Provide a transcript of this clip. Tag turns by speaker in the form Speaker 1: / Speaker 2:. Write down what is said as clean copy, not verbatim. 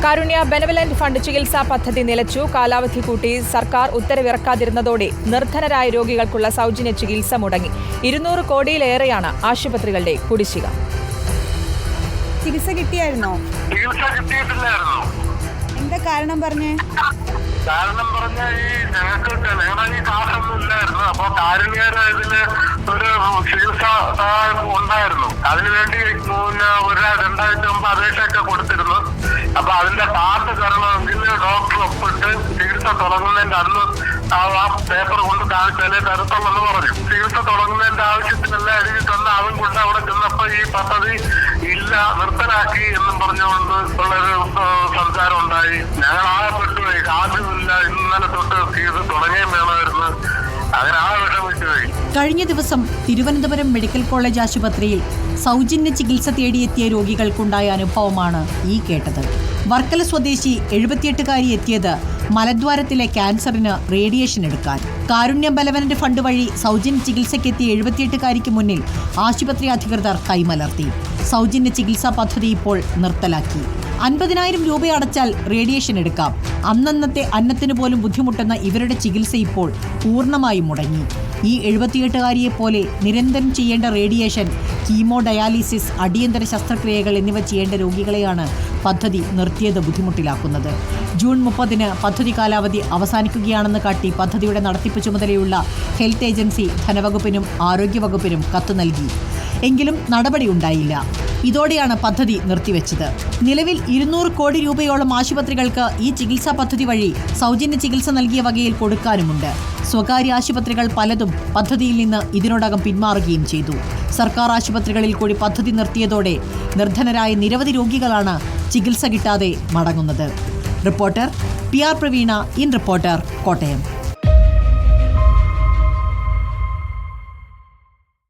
Speaker 1: കാരുണ്യ benevolent fund ചികിത്സാ പദ്ധതി നിലച്ചു. കാലാവധി കൂട്ടി സർക്കാർ ഉത്തരവിറക്കാതിരുന്നതോടെ നിർധനരായ രോഗികൾക്കുള്ള സൗജന്യ ചികിത്സ മുടങ്ങി. 200 കോടിയിലേറെയാണ് ആശുപത്രികളുടെ കുടിശ്ശിക.
Speaker 2: ചികിത്സ കിട്ടിയായിരുന്നോ?
Speaker 3: ചികിത്സ കിട്ടിയിട്ടില്ലായിരുന്നു.
Speaker 2: എന്താ കാരണം പറഞ്ഞേ?
Speaker 3: കാരണം പറഞ്ഞ ഞങ്ങൾക്ക് ഈ കാശൊന്നും ഇല്ലായിരുന്നു. അപ്പൊ കാരുണ്യയുടെ ഇതില് ഒരു ചികിത്സ ഉണ്ടായിരുന്നു. അതിനുവേണ്ടി ഒരു 2 മുമ്പ് അപേക്ഷയൊക്കെ കൊടുത്തിരുന്നു. അപ്പൊ അതിന്റെ പാർട്ട് തരണമെങ്കിൽ ഡോക്ടർ ഒപ്പിട്ട് ചികിത്സ തുടങ്ങുന്നതിന്റെ അന്ന് ആ പേപ്പർ കൊണ്ട് കാണിച്ചാലേ തരത്തുള്ളെന്ന് പറഞ്ഞു. ചികിത്സ തുടങ്ങുന്നതിന്റെ ആവശ്യത്തിനെല്ലാം എഴുതി തന്ന അതും കൊണ്ട് അവിടെ ചെന്നപ്പോ ഈ പദ്ധതി ഇല്ല, നിർത്തലാക്കി എന്നും പറഞ്ഞുകൊണ്ട് ഉള്ളൊരു സംസാരം ഉണ്ടായി. ഞങ്ങൾ ആകെപ്പെട്ടുപോയി. കാശുമില്ല, ഇന്നലെ തൊട്ട് കേസ് തുടങ്ങുകയും വേണമായിരുന്നു. അങ്ങനെ ആ വിഷമിച്ചുപോയി.
Speaker 4: കഴിഞ്ഞ ദിവസം തിരുവനന്തപുരം മെഡിക്കൽ കോളേജ് ആശുപത്രിയിൽ സൗജന്യ ചികിത്സ തേടിയെത്തിയ രോഗികൾക്കുണ്ടായ അനുഭവമാണ് ഈ കേട്ടത്. വർക്കല സ്വദേശി 78-കാരി എത്തിയത് മലദ്വാരത്തിലെ ക്യാൻസറിന് റേഡിയേഷൻ എടുക്കാൻ. കാരുണ്യ ബെനവലന്റ് ഫണ്ട് വഴി സൗജന്യ ചികിത്സയ്ക്കെത്തിയ 78-കാരിക്ക് മുന്നിൽ ആശുപത്രി അധികൃതർ കൈമലർത്തി. സൗജന്യ ചികിത്സാ പദ്ധതി ഇപ്പോൾ നിർത്തലാക്കി. 50,000 രൂപ അടച്ചാൽ റേഡിയേഷൻ എടുക്കാം. അന്നന്നത്തെ അന്നത്തിന് പോലും ബുദ്ധിമുട്ടുന്ന ഇവരുടെ ചികിത്സ ഇപ്പോൾ പൂർണ്ണമായും മുടങ്ങി. ഈ 78-കാരിയെ പോലെ നിരന്തരം ചെയ്യേണ്ട റേഡിയേഷൻ, കീമോ ഡയാലിസിസ്, അടിയന്തര ശസ്ത്രക്രിയകൾ എന്നിവ ചെയ്യേണ്ട രോഗികളെയാണ് പദ്ധതി നിർത്തിയത് ബുദ്ധിമുട്ടിലാക്കുന്നത്. ജൂൺ 30-ന് പദ്ധതി കാലാവധി അവസാനിക്കുകയാണെന്ന് കാട്ടി പദ്ധതിയുടെ നടത്തിപ്പ് ചുമതലയുള്ള ഹെൽത്ത് ഏജൻസി ധനവകുപ്പിനും ആരോഗ്യവകുപ്പിനും കത്ത് നൽകി. എങ്കിലും നടപടിയുണ്ടായില്ല. ഇതോടെയാണ് പദ്ധതി നിർത്തിവെച്ചത്. നിലവിൽ 200 കോടി രൂപയോളം ആശുപത്രികൾക്ക് ഈ ചികിത്സാ പദ്ധതി വഴി സൗജന്യ ചികിത്സ നൽകിയ വകയിൽ കൊടുക്കാനുമുണ്ട്. സ്വകാര്യ ആശുപത്രികൾ പലതും പദ്ധതിയിൽ നിന്ന് ഇതിനോടകം പിന്മാറുകയും ചെയ്തു. സർക്കാർ ആശുപത്രികളിൽ കൂടി പദ്ധതി നിർത്തിയതോടെ നിർധനരായ നിരവധി രോഗികളാണ് ചികിത്സ കിട്ടാതെ മടങ്ങുന്നത്. Reporter PR Praveena, in reporter, Kottayam.